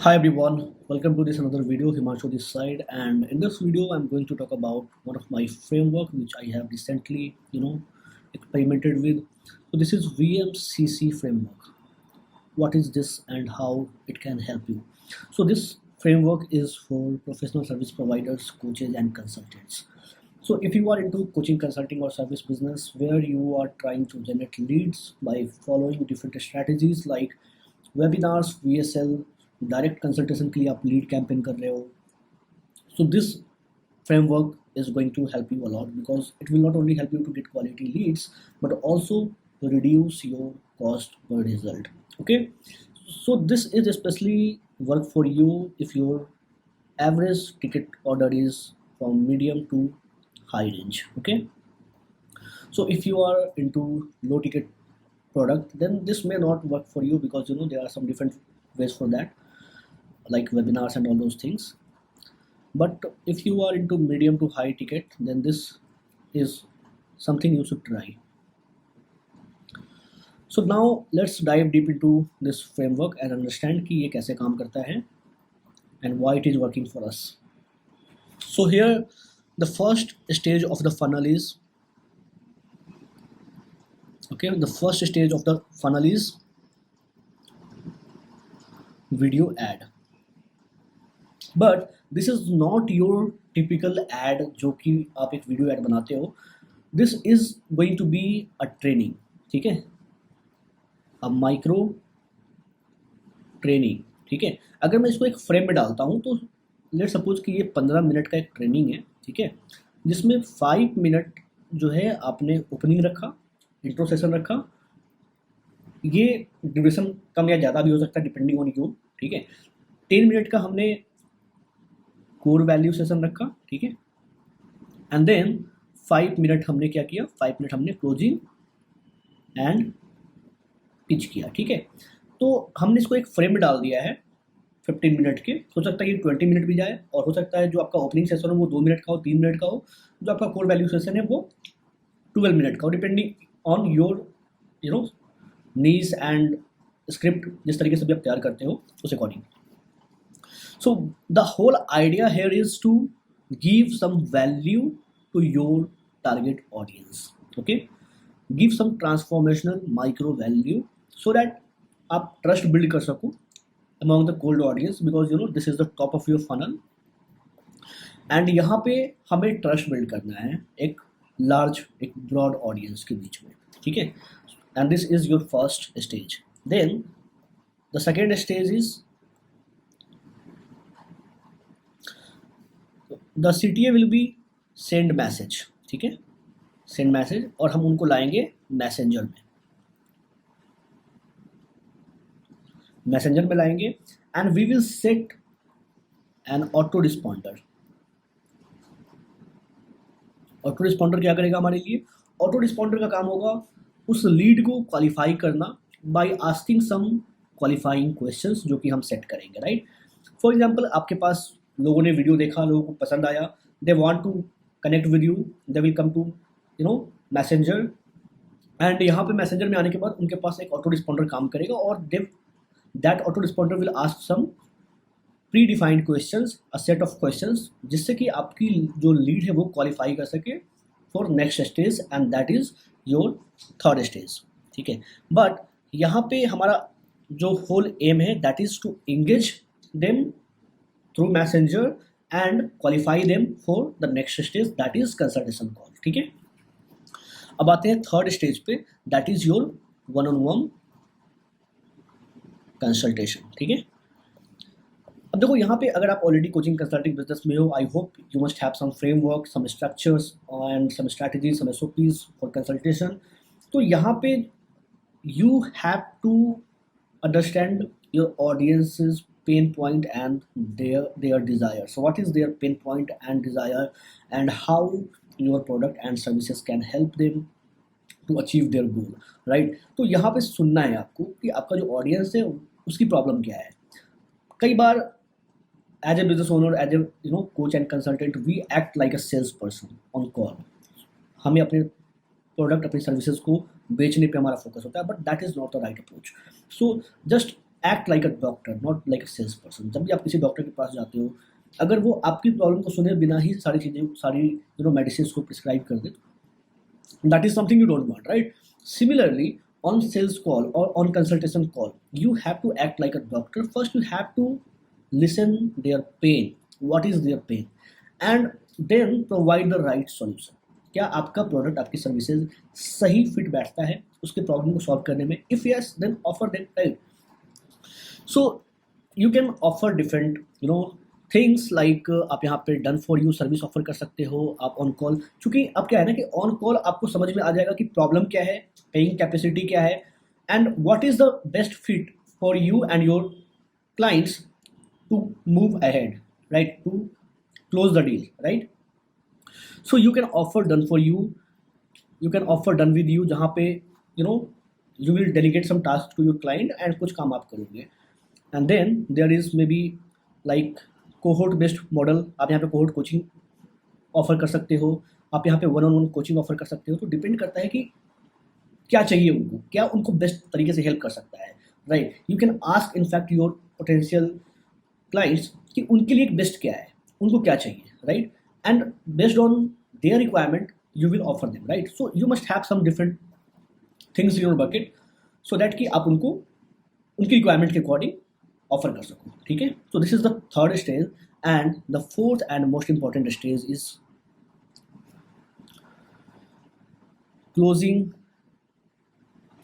Hi everyone, welcome to this another video. Himanshu this side, and in this video I'm going to talk about one of my framework which I have recently experimented with. So this is VMCC framework. What is this and how it can help you? So this framework is for professional service providers, coaches and consultants. So if you are into coaching, consulting or service business where you are trying to generate leads by following different strategies like webinars, VSL, direct consultation के लिए आप lead campaign कर रहे हो, so this framework is going to help you a lot because it will not only help you to get quality leads but also reduce your cost per result. Okay, so this is especially work for you if your average ticket order is from medium to high range. Okay, so if you are into low ticket product then this may not work for you because there are some different ways for that, like webinars and all those things. But if you are into medium to high ticket then this is something you should try. So now let's dive deep into this framework and understand कि ये कैसे काम करता है and why it is working for us. So here the first stage of the funnel is video ad. But this is not your typical ad जो कि आप एक वीडियो ad बनाते हो. This is going to be a training. ठीक है, a micro training. ठीक है, अगर मैं इसको एक फ्रेम में डालता हूँ तो लेट सपोज कि ये 15 मिनट का एक ट्रेनिंग है. ठीक है, जिसमें 5 मिनट जो है आपने ओपनिंग रखा, इंट्रो सेशन रखा. ये ड्यूरेशन कम या ज़्यादा भी हो सकता है डिपेंडिंग ऑन यू. ठीक है, 10 मिनट का हमने कोर वैल्यू सेशन रखा. ठीक है, एंड देन 5 मिनट हमने क्या किया, 5 मिनट हमने क्लोजिंग एंड पिच किया. ठीक है, तो हमने इसको एक फ्रेम में डाल दिया है 15 मिनट के. हो सकता है कि 20 मिनट भी जाए और हो सकता है जो आपका ओपनिंग सेशन हो वो 2 मिनट का हो, 3 मिनट का हो. जो आपका कोर वैल्यू सेशन है वो 12 मिनट का हो, depending on your needs and script जिस तरीके से भी आप तैयार करते हो उस according. So the whole idea here is to give some value to your target audience. Okay, give some transformational micro value so that आप trust build कर सको among the cold audience because this is the top of your funnel and यहाँ पे हमें trust build करना है एक large, एक broad audience के बीच में. ठीक है, and this is your first stage. Then the second stage is the CTA will be send message. ठीक है, सेंड मैसेज और हम उनको लाएंगे मैसेंजर में लाएंगे and we will set an auto responder. Auto responder क्या करेगा हमारे लिए? ऑटो रिस्पॉन्डर का काम होगा उस लीड को क्वालिफाई करना by asking some qualifying questions जो कि हम सेट करेंगे. राइट, फॉर एग्जांपल आपके पास लोगों ने वीडियो देखा, लोगों को पसंद आया, they want to connect with you, they will come to messenger and यहाँ पे मैसेंजर में आने के बाद उनके पास एक ऑटो रिस्पॉन्डर काम करेगा और that auto responder will ask some predefined questions, a set of questions जिससे कि आपकी जो लीड है वो क्वालिफाई कर सके for next stage and that is your third stage. ठीक है, बट यहाँ पे हमारा जो होल एम है that is to engage them through messenger and qualify them for the next stage that is consultation call. ठीक है, अब आते हैं थर्ड स्टेज पे that is your one on one consultation. ठीक है, अब देखो यहाँ पे अगर आप ऑलरेडी कोचिंग कंसल्टिंग बिजनेस में हो, I hope you must have some framework, some structures and some strategies, some SOPs for consultation. तो यहाँ पे you have to understand your audiences pain point and their desire. So what is their pain point and desire and how your product and services can help them to achieve their goal. right, तो यहाँ पे सुनना है आपको कि आपका जो audience है उसकी प्रॉब्लम क्या है. कई बार as a business owner, as a coach and consultant we act like a sales person on call. हमें अपने प्रोडक्ट, अपनी सर्विसेज को बेचने पे हमारा फोकस होता है, but that is not the right approach. So just act like a doctor, not like a sales person. जब भी आप किसी डॉक्टर के पास जाते हो, अगर वो आपकी प्रॉब्लम को सुने बिना ही सारी चीज़ें, सारी मेडिसिन को प्रिस्क्राइब कर दे, that is something you don't want, right? Similarly, on sales call or on consultation call, you have to act like a doctor. First, you have to listen their pain. What is their pain? And then provide the right solution. क्या आपका product, आपकी services सही fit बैठता है उसके problem को solve करने में? If yes, then offer them, right? So you can offer different things like, आप यहाँ पे done for you service offer कर सकते हो, आप ऑन कॉल, क्योंकि अब क्या है ना कि ऑन कॉल आपको समझ में आ जाएगा कि प्रॉब्लम क्या है, पेइंग कैपेसिटी क्या है, and what is the best fit for you and your clients to move ahead, right, to close the deal, right? So you can offer done for you can offer done with you, जहाँ पे you will delegate some task to your client and कुछ काम आप करोगे। And then there is maybe like cohort based model, आप यहाँ पे cohort coaching offer कर सकते हो, आप यहाँ पे one on one coaching offer कर सकते हो। तो डिपेंड करता है कि क्या चाहिए उनको, क्या उनको बेस्ट तरीके से हेल्प कर सकता है, right? You can ask in fact your potential clients कि उनके लिए बेस्ट क्या है, उनको क्या चाहिए, right? And based on their requirement you will offer them, right? So you must have some different things in your bucket so that कि आप उनको उनकी रिक्वायरमेंट के अकॉर्डिंग ऑफर कर सको, ठीक है? तो this is the third stage, and the fourth and most important stage is closing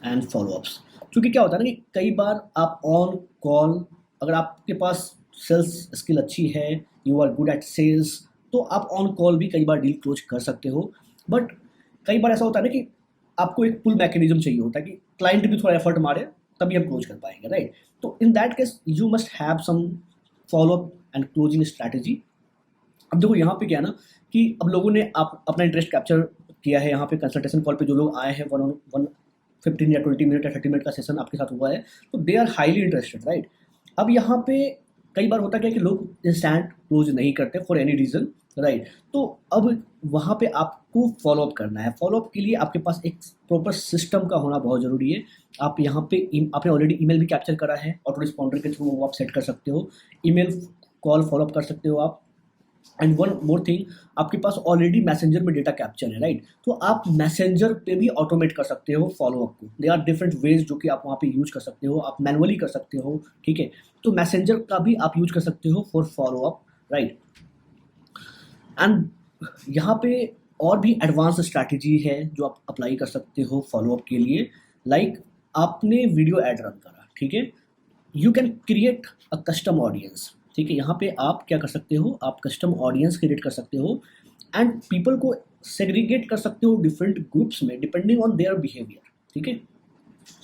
and follow-ups. क्योंकि क्या होता है ना कि कई बार आप ऑन कॉल, अगर आपके पास सेल्स स्किल अच्छी है, you are good at sales, तो आप ऑन कॉल भी कई बार डील क्लोज कर सकते हो। बट कई बार ऐसा होता है ना कि आपको एक पुल मैकेनिज्म चाहिए होता है कि क्लाइंट भी थोड़ा एफर्ट मारे तभी हम क्लोज कर पाएंगे, राइट? तो in that case you must have some follow up and closing strategy. अब देखो यहाँ पे क्या है ना कि अब लोगों ने आप अपना इंटरेस्ट कैप्चर किया है, यहाँ पे कंसल्टेशन कॉल पे जो लोग आए हैं, वन ऑन वन 15 या 20 मिनट या 30 मिनट का सेशन आपके साथ हुआ है, तो they are highly interested, right? अब यहाँ पे कई बार होता क्या है कि लोग इंस्टेंट क्लोज नहीं करते फॉर एनी रीज़न, राइट? तो अब वहाँ पे आपको फॉलोअप करना है। फॉलोअप के लिए आपके पास एक प्रॉपर सिस्टम का होना बहुत ज़रूरी है। आप यहाँ पे आपने ऑलरेडी ईमेल भी कैप्चर करा है, ऑटो रिस्पॉन्डर के थ्रू वो आप सेट कर सकते हो, ईमेल कॉल फॉलोअप कर सकते हो आप। एंड वन मोर थिंग, आपके पास ऑलरेडी मैसेंजर में डेटा कैप्चर है, राइट? तो आप मैसेंजर पे भी ऑटोमेट कर सकते हो फॉलोअप को। दे आर डिफरेंट वेज जो कि आप वहाँ पे यूज कर सकते हो, आप मैनुअली कर सकते हो, ठीक है? तो मैसेंजर का भी आप यूज कर सकते हो फॉर फॉलोअप, राइट? एंड यहाँ पे और भी एडवांस स्ट्रैटेजी है जो आप अप्लाई कर सकते हो फॉलोअप के लिए। लाइक आपने वीडियो एड रन करा, ठीक है? You can create a custom audience, ठीक है? यहाँ पे आप क्या कर सकते हो, आप कस्टम ऑडियंस क्रिएट कर सकते हो एंड पीपल को सेग्रीगेट कर सकते हो डिफरेंट ग्रुप्स में डिपेंडिंग ऑन देयर बिहेवियर, ठीक है?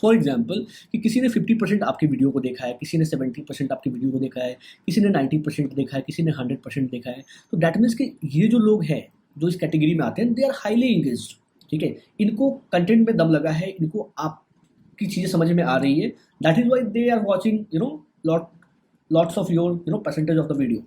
फॉर एग्जाम्पल कि किसी ने 50% आपकी वीडियो को देखा है, किसी ने 70% आपकी वीडियो को देखा है, किसी ने 90% देखा है, किसी ने 100% देखा है, तो डैट मीन्स कि ये जो लोग हैं जो इस कैटेगरी में आते हैं, दे आर हाईली इंगेज्ड, ठीक है? इनको कंटेंट में दम लगा है, इनको आपकी चीज़ें समझ में आ रही है, that is why they are watching lots of your percentage of the video.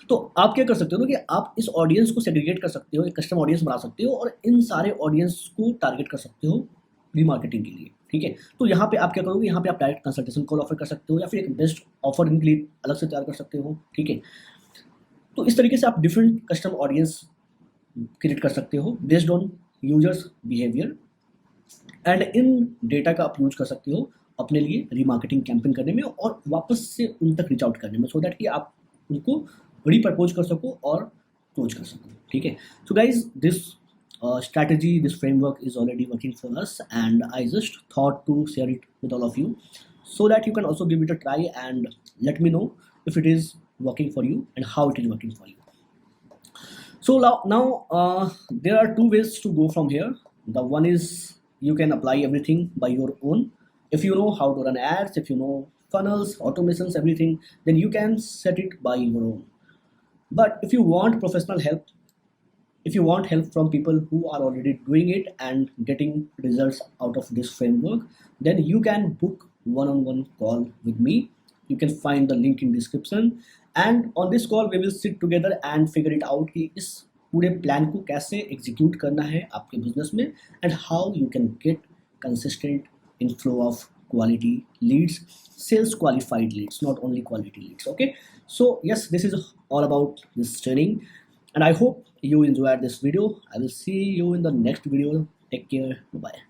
तो आप क्या कर सकते हो ना कि आप इस ऑडियंस को सेग्रीगेट कर सकते हो, एक कस्टम ऑडियंस बना सकते हो और इन सारे ऑडियंस को टारगेट कर सकते हो रीमार्केटिंग के लिए, ठीक है? तो यहाँ पे आप क्या करोगे, यहाँ पे आप डायरेक्ट कंसल्टेशन कॉल ऑफर कर सकते हो या फिर एक बेस्ट ऑफर इनके लिए अलग से तैयार कर सकते हो, ठीक है? तो इस तरीके से आप डिफरेंट कस्टम ऑडियंस क्रिएट कर सकते हो based on users behaviour, and in data का आप यूज कर सकते हो अपने लिए रीमार्केटिंग कैंपेन करने में और वापस से उन तक रीच आउट करने में, सो दैट कि आप उनको रीप्रपोज कर सको और क्लोज कर सको, ठीक है? So guys, this strategy, this framework is already working for us, and I just thought to share it with all of you so that you can also give it a try and let me know if it is working for you and how it is working for you. So now there are two ways to go from here. The one is you can apply everything by your own. If you know how to run ads, if you know funnels, automations, everything, then you can set it by your own. But if you want professional help, if you want help from people who are already doing it and getting results out of this framework, then you can book one-on-one call with me. You can find the link in description, and on this call we will sit together and figure it out कि इस पूरे plan को कैसे execute करना है आपके business में, and how you can get consistent inflow of quality leads, sales qualified leads, not only quality leads. Okay, so yes, this is all about this training, and I hope you enjoyed this video. I will see you in the next video. Take care. Bye.